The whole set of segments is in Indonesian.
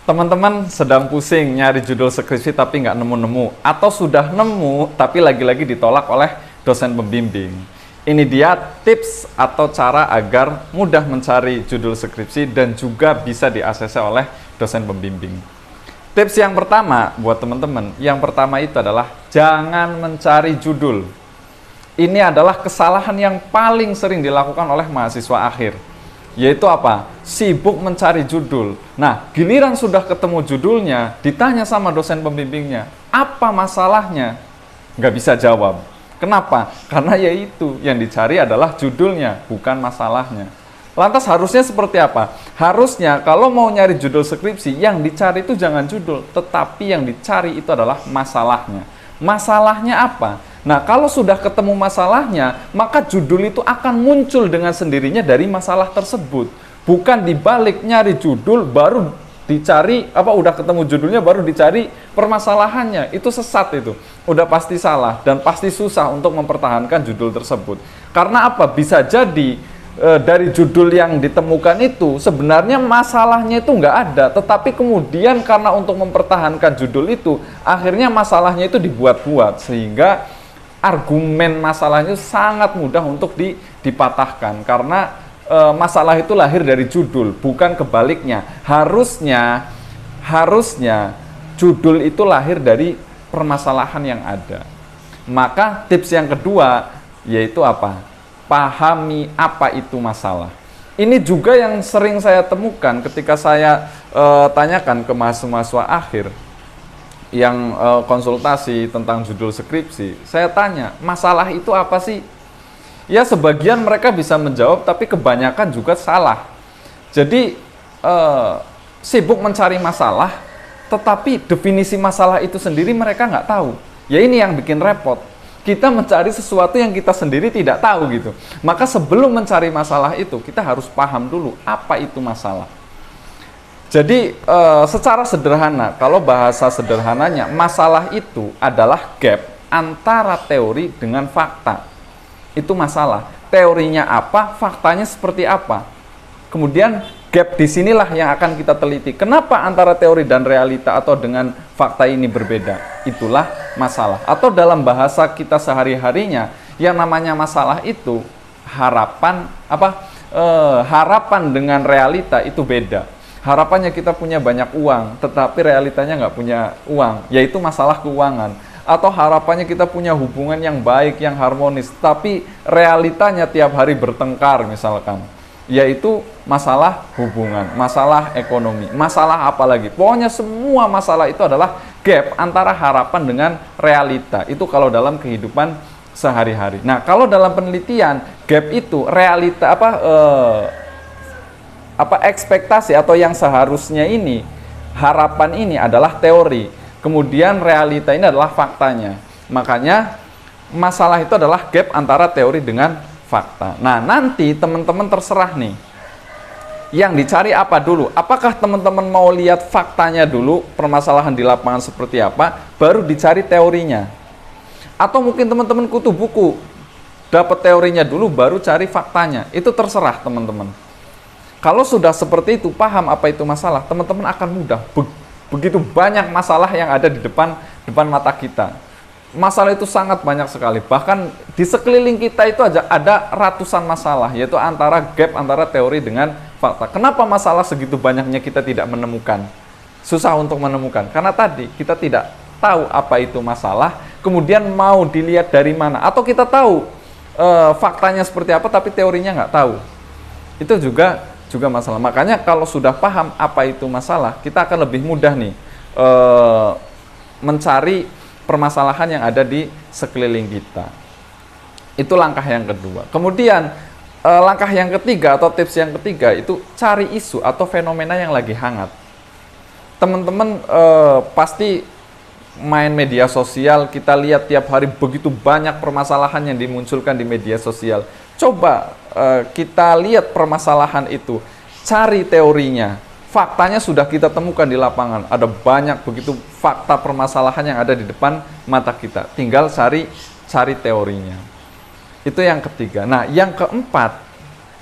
Teman-teman sedang pusing nyari judul skripsi tapi nggak nemu-nemu, atau sudah nemu tapi lagi-lagi ditolak oleh dosen pembimbing. Ini dia tips atau cara agar mudah mencari judul skripsi dan juga bisa di-ACC oleh dosen pembimbing. Tips yang pertama buat teman-teman, yang pertama itu adalah jangan mencari judul. Ini adalah kesalahan yang paling sering dilakukan oleh mahasiswa akhir. Yaitu apa? Sibuk mencari judul. Nah, giliran sudah ketemu judulnya, ditanya sama dosen pembimbingnya, apa masalahnya? Nggak bisa jawab. Kenapa? Karena yaitu yang dicari adalah judulnya, bukan masalahnya. Lantas harusnya seperti apa? Harusnya kalau mau nyari judul skripsi, yang dicari itu jangan judul, tetapi yang dicari itu adalah masalahnya. Masalahnya apa? Nah, kalau sudah ketemu masalahnya, maka judul itu akan muncul dengan sendirinya dari masalah tersebut. Bukan dibalik nyari judul, baru dicari, udah ketemu judulnya, baru dicari permasalahannya. Itu sesat itu. Udah pasti salah dan pasti susah untuk mempertahankan judul tersebut. Karena apa? Bisa jadi dari judul yang ditemukan itu, sebenarnya masalahnya itu nggak ada. Tetapi kemudian karena untuk mempertahankan judul itu, akhirnya masalahnya itu dibuat-buat. Sehingga argumen masalahnya sangat mudah untuk dipatahkan karena masalah itu lahir dari judul, bukan kebaliknya. Harusnya judul itu lahir dari permasalahan yang ada. Maka tips yang kedua yaitu apa? Pahami apa itu masalah. Ini juga yang sering saya temukan ketika saya tanyakan ke mahasiswa akhir yang konsultasi tentang judul skripsi. Saya tanya, masalah itu apa sih? Ya, sebagian mereka bisa menjawab, tapi kebanyakan juga salah. Jadi sibuk mencari masalah, tetapi definisi masalah itu sendiri mereka nggak tahu. Ya, ini yang bikin repot. Kita mencari sesuatu yang kita sendiri tidak tahu gitu. Maka sebelum mencari masalah itu, kita harus paham dulu apa itu masalah. Jadi secara sederhana, kalau bahasa sederhananya, masalah itu adalah gap antara teori dengan fakta. Itu masalah. Teorinya apa, faktanya seperti apa. Kemudian gap disinilah yang akan kita teliti. Kenapa antara teori dan realita atau dengan fakta ini berbeda? Itulah masalah. Atau dalam bahasa kita sehari-harinya, yang namanya masalah itu harapan dengan realita itu beda. Harapannya kita punya banyak uang, tetapi realitanya nggak punya uang, yaitu masalah keuangan. Atau harapannya kita punya hubungan yang baik, yang harmonis, tapi realitanya tiap hari bertengkar misalkan, yaitu masalah hubungan, masalah ekonomi, masalah apa lagi. Pokoknya semua masalah itu adalah gap antara harapan dengan realita. Itu kalau dalam kehidupan sehari-hari. Nah, kalau dalam penelitian, gap itu realita ekspektasi atau yang seharusnya ini, harapan ini adalah teori, kemudian realita ini adalah faktanya. Makanya masalah itu adalah gap antara teori dengan fakta. Nah, nanti teman-teman terserah nih, yang dicari apa dulu. Apakah teman-teman mau lihat faktanya dulu, permasalahan di lapangan seperti apa, baru dicari teorinya? Atau mungkin teman-teman kutu buku, dapat teorinya dulu, baru cari faktanya. Itu terserah teman-teman. Kalau sudah seperti itu, paham apa itu masalah, teman-teman akan mudah. Begitu banyak masalah yang ada di depan mata kita. Masalah itu sangat banyak sekali. Bahkan di sekeliling kita itu aja ada ratusan masalah, yaitu gap antara teori dengan fakta. Kenapa masalah segitu banyaknya kita tidak menemukan? Susah untuk menemukan. Karena tadi kita tidak tahu apa itu masalah, kemudian mau dilihat dari mana. Atau kita tahu faktanya seperti apa, tapi teorinya nggak tahu. Itu juga masalah. Makanya kalau sudah paham apa itu masalah, kita akan lebih mudah nih mencari permasalahan yang ada di sekeliling kita. Itu langkah yang kedua. Kemudian langkah yang ketiga atau tips yang ketiga itu cari isu atau fenomena yang lagi hangat. Teman-teman pasti main media sosial, kita lihat tiap hari begitu banyak permasalahan yang dimunculkan di media sosial. Coba kita lihat permasalahan itu, cari teorinya. Faktanya sudah kita temukan di lapangan. Ada banyak begitu fakta permasalahan yang ada di depan mata kita. Tinggal cari teorinya. Itu yang ketiga. Nah, yang keempat,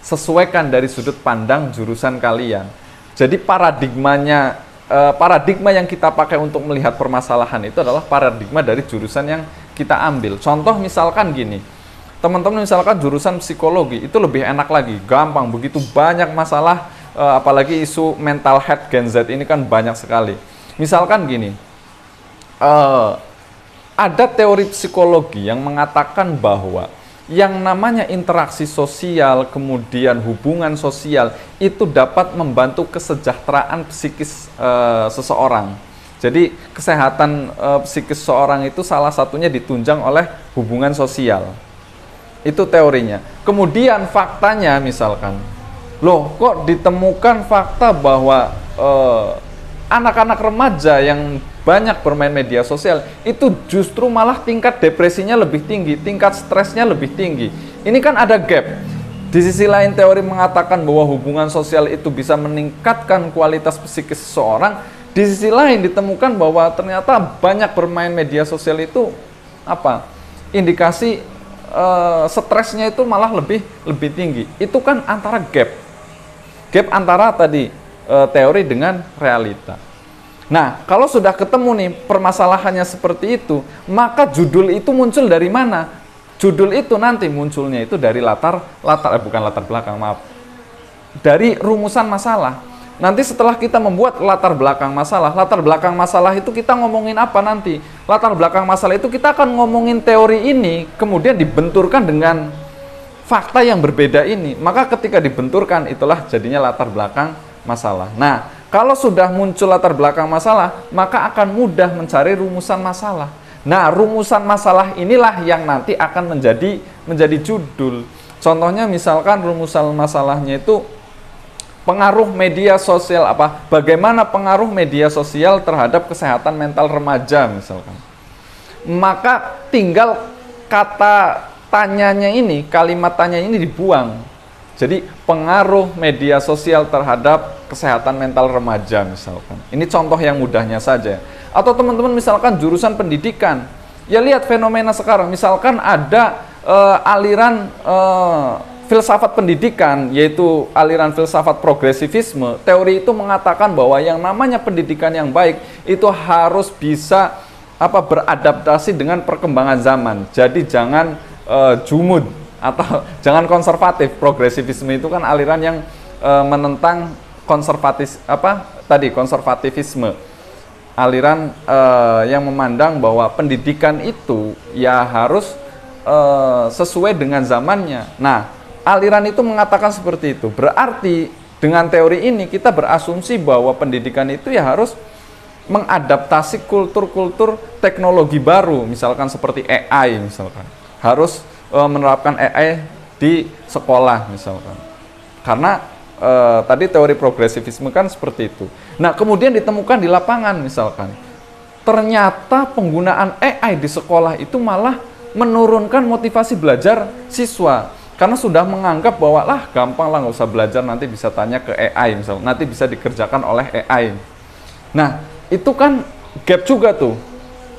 sesuaikan dari sudut pandang jurusan kalian. Jadi paradigmanya paradigma yang kita pakai untuk melihat permasalahan itu adalah paradigma dari jurusan yang kita ambil. Contoh misalkan gini, teman-teman misalkan jurusan psikologi itu lebih enak lagi, gampang, begitu banyak masalah, apalagi isu mental health Gen Z ini kan banyak sekali. Misalkan gini, ada teori psikologi yang mengatakan bahwa yang namanya interaksi sosial, kemudian hubungan sosial, itu dapat membantu kesejahteraan psikis seseorang. Jadi kesehatan psikis seseorang itu salah satunya ditunjang oleh hubungan sosial. Itu teorinya. Kemudian faktanya misalkan, loh kok ditemukan fakta bahwa anak-anak remaja yang banyak bermain media sosial itu justru malah tingkat depresinya lebih tinggi, tingkat stresnya lebih tinggi. Ini kan ada gap. Di sisi lain teori mengatakan bahwa hubungan sosial itu bisa meningkatkan kualitas psikis seseorang. Di sisi lain ditemukan bahwa ternyata banyak bermain media sosial itu indikasi stresnya itu malah lebih tinggi. Itu kan antara gap antara tadi teori dengan realita. Nah, kalau sudah ketemu nih permasalahannya seperti itu, maka judul itu muncul dari mana? Judul itu nanti munculnya itu dari bukan latar belakang, maaf. Dari rumusan masalah. Nanti setelah kita membuat latar belakang masalah itu kita ngomongin apa nanti? Latar belakang masalah itu kita akan ngomongin teori ini, kemudian dibenturkan dengan fakta yang berbeda ini. Maka ketika dibenturkan, itulah jadinya latar belakang masalah. Nah, kalau sudah muncul latar belakang masalah, maka akan mudah mencari rumusan masalah. Nah, rumusan masalah inilah yang nanti akan menjadi judul. Contohnya misalkan rumusan masalahnya itu pengaruh media sosial bagaimana pengaruh media sosial terhadap kesehatan mental remaja misalkan. Maka tinggal kata tanyanya ini, kalimat tanya ini dibuang. Jadi pengaruh media sosial terhadap kesehatan mental remaja misalkan. Ini contoh yang mudahnya saja. Atau teman-teman misalkan jurusan pendidikan. Ya lihat fenomena sekarang. Misalkan ada aliran filsafat pendidikan, yaitu aliran filsafat progresivisme. Teori itu mengatakan bahwa yang namanya pendidikan yang baik itu harus bisa beradaptasi dengan perkembangan zaman. Jadi jangan jumud atau jangan konservatif. Progresivisme itu kan aliran yang menentang konservatifisme. Aliran yang memandang bahwa pendidikan itu ya harus sesuai dengan zamannya. Nah, aliran itu mengatakan seperti itu. Berarti dengan teori ini kita berasumsi bahwa pendidikan itu ya harus mengadaptasi kultur-kultur teknologi baru, misalkan seperti AI misalkan. Harus menerapkan AI di sekolah misalkan. Karena tadi teori progresivisme kan seperti itu. Nah, kemudian ditemukan di lapangan misalkan. Ternyata penggunaan AI di sekolah itu malah menurunkan motivasi belajar siswa. Karena sudah menganggap bahwa gampang lah, nggak usah belajar, nanti bisa tanya ke AI misalnya, nanti bisa dikerjakan oleh AI. Nah, itu kan gap juga tuh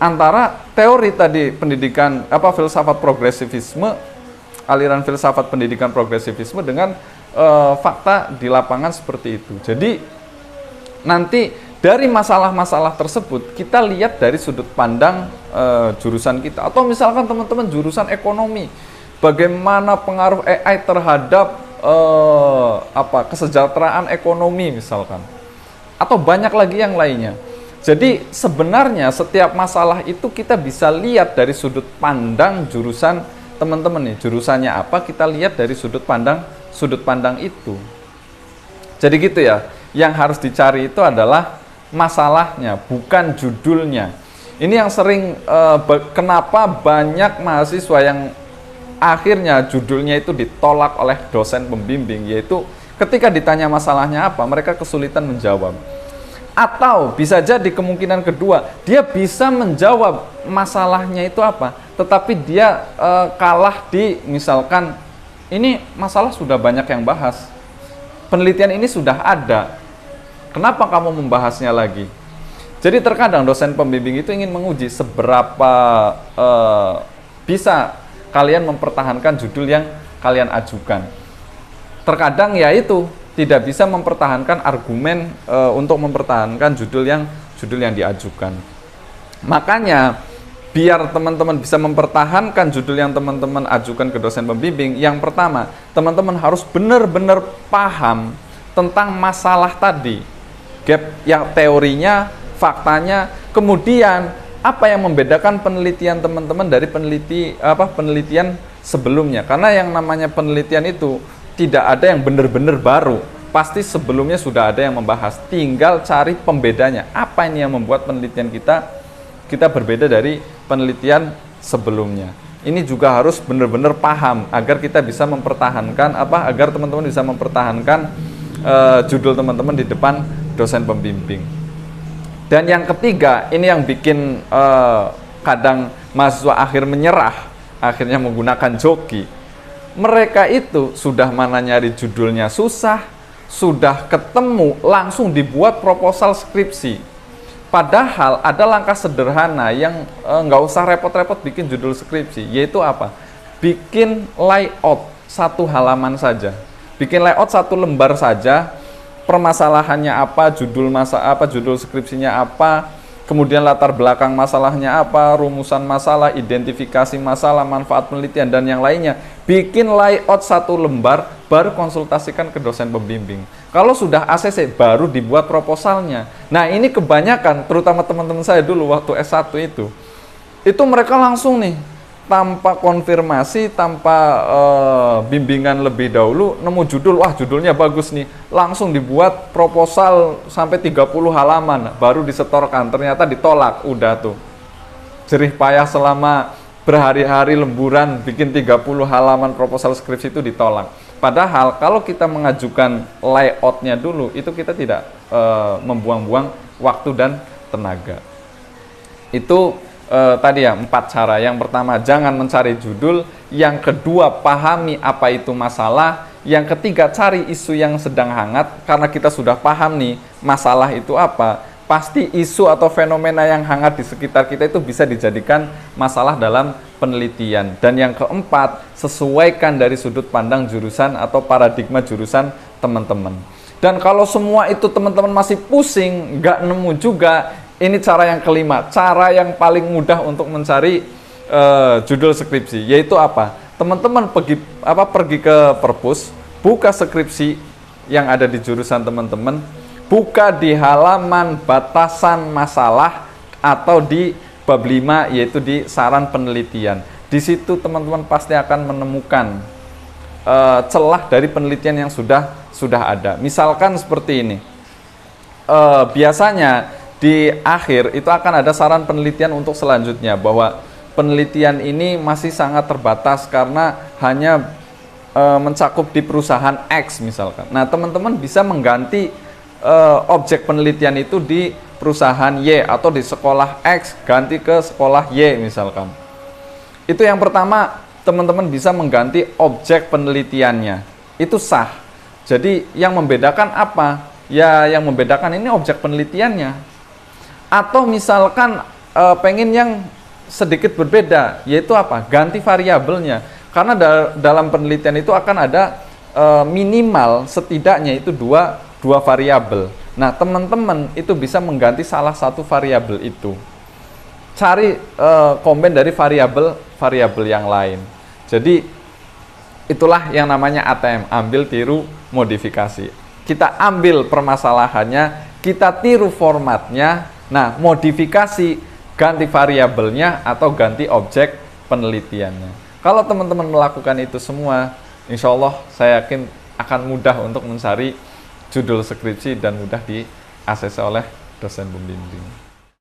antara teori tadi pendidikan filsafat progresivisme, aliran filsafat pendidikan progresivisme dengan fakta di lapangan seperti itu. Jadi nanti dari masalah-masalah tersebut kita lihat dari sudut pandang jurusan kita. Atau misalkan teman-teman jurusan ekonomi, bagaimana pengaruh AI terhadap kesejahteraan ekonomi misalkan, atau banyak lagi yang lainnya. Jadi sebenarnya setiap masalah itu kita bisa lihat dari sudut pandang jurusan teman-teman nih. Jurusannya apa, kita lihat dari sudut pandang itu. Jadi gitu ya. Yang harus dicari itu adalah masalahnya, bukan judulnya. Ini yang sering kenapa banyak mahasiswa yang akhirnya judulnya itu ditolak oleh dosen pembimbing, yaitu ketika ditanya masalahnya apa, mereka kesulitan menjawab. Atau bisa jadi kemungkinan kedua, dia bisa menjawab masalahnya itu apa, tetapi dia kalah di misalkan, ini masalah sudah banyak yang bahas, penelitian ini sudah ada, kenapa kamu membahasnya lagi? Jadi terkadang dosen pembimbing itu ingin menguji seberapa bisa kalian mempertahankan judul yang kalian ajukan. Terkadang ya itu, tidak bisa mempertahankan argumen untuk mempertahankan judul yang diajukan. Makanya biar teman-teman bisa mempertahankan judul yang teman-teman ajukan ke dosen pembimbing, yang pertama, teman-teman harus benar-benar paham tentang masalah tadi, gap yang teorinya, faktanya, kemudian apa yang membedakan penelitian teman-teman dari penelitian sebelumnya. Karena yang namanya penelitian itu tidak ada yang benar-benar baru, pasti sebelumnya sudah ada yang membahas, tinggal cari pembedanya. Apa ini yang membuat penelitian kita berbeda dari penelitian sebelumnya. Ini juga harus benar-benar paham agar kita bisa mempertahankan agar teman-teman bisa mempertahankan judul teman-teman di depan dosen pembimbing. Dan yang ketiga, ini yang bikin kadang mahasiswa akhir menyerah, akhirnya menggunakan joki. Mereka itu sudah mana nyari judulnya susah, sudah ketemu langsung dibuat proposal skripsi. Padahal ada langkah sederhana yang nggak usah repot-repot bikin judul skripsi, yaitu apa? Bikin layout satu halaman saja, bikin layout satu lembar saja, permasalahannya apa, judul skripsinya apa, kemudian latar belakang masalahnya apa, rumusan masalah, identifikasi masalah, manfaat penelitian, dan yang lainnya. Bikin layout satu lembar, baru konsultasikan ke dosen pembimbing. Kalau sudah ACC, baru dibuat proposalnya. Nah, ini kebanyakan, terutama teman-teman saya dulu waktu S1 itu mereka langsung nih, tanpa konfirmasi, tanpa bimbingan lebih dahulu, nemu judul, wah judulnya bagus nih, langsung dibuat proposal sampai 30 halaman, baru disetorkan, ternyata ditolak, udah tuh. Jerih payah selama berhari-hari lemburan, bikin 30 halaman proposal skripsi itu ditolak. Padahal kalau kita mengajukan layoutnya dulu, itu kita tidak membuang-buang waktu dan tenaga. Itu tadi ya 4 cara. Yang pertama, jangan mencari judul. Yang kedua, pahami apa itu masalah. Yang ketiga, cari isu yang sedang hangat. Karena kita sudah paham nih masalah itu apa, pasti isu atau fenomena yang hangat di sekitar kita itu bisa dijadikan masalah dalam penelitian. Dan yang keempat, sesuaikan dari sudut pandang jurusan atau paradigma jurusan teman-teman. Dan kalau semua itu teman-teman masih pusing, nggak nemu juga, ini cara yang kelima, cara yang paling mudah untuk mencari judul skripsi, yaitu apa? Teman-teman pergi ke perpus, buka skripsi yang ada di jurusan teman-teman, buka di halaman batasan masalah atau di bab 5, yaitu di saran penelitian. Di situ teman-teman pasti akan menemukan celah dari penelitian yang sudah ada. Misalkan seperti ini, biasanya di akhir itu akan ada saran penelitian untuk selanjutnya, bahwa penelitian ini masih sangat terbatas karena hanya mencakup di perusahaan X misalkan. Nah, teman-teman bisa mengganti objek penelitian itu di perusahaan Y, atau di sekolah X ganti ke sekolah Y misalkan. Itu yang pertama, teman-teman bisa mengganti objek penelitiannya. Itu sah. Jadi yang membedakan apa? Ya, yang membedakan ini objek penelitiannya. Atau misalkan pengen yang sedikit berbeda, yaitu apa? Ganti variabelnya. Karena dalam penelitian itu akan ada minimal setidaknya itu dua variabel. Nah, teman-teman itu bisa mengganti salah satu variabel itu. Cari komen dari variabel yang lain. Jadi itulah yang namanya ATM, ambil, tiru, modifikasi. Kita ambil permasalahannya, kita tiru formatnya. Nah, modifikasi, ganti variabelnya atau ganti objek penelitiannya. Kalau teman-teman melakukan itu semua, insya Allah saya yakin akan mudah untuk mencari judul skripsi dan mudah di-ACC oleh dosen pembimbing.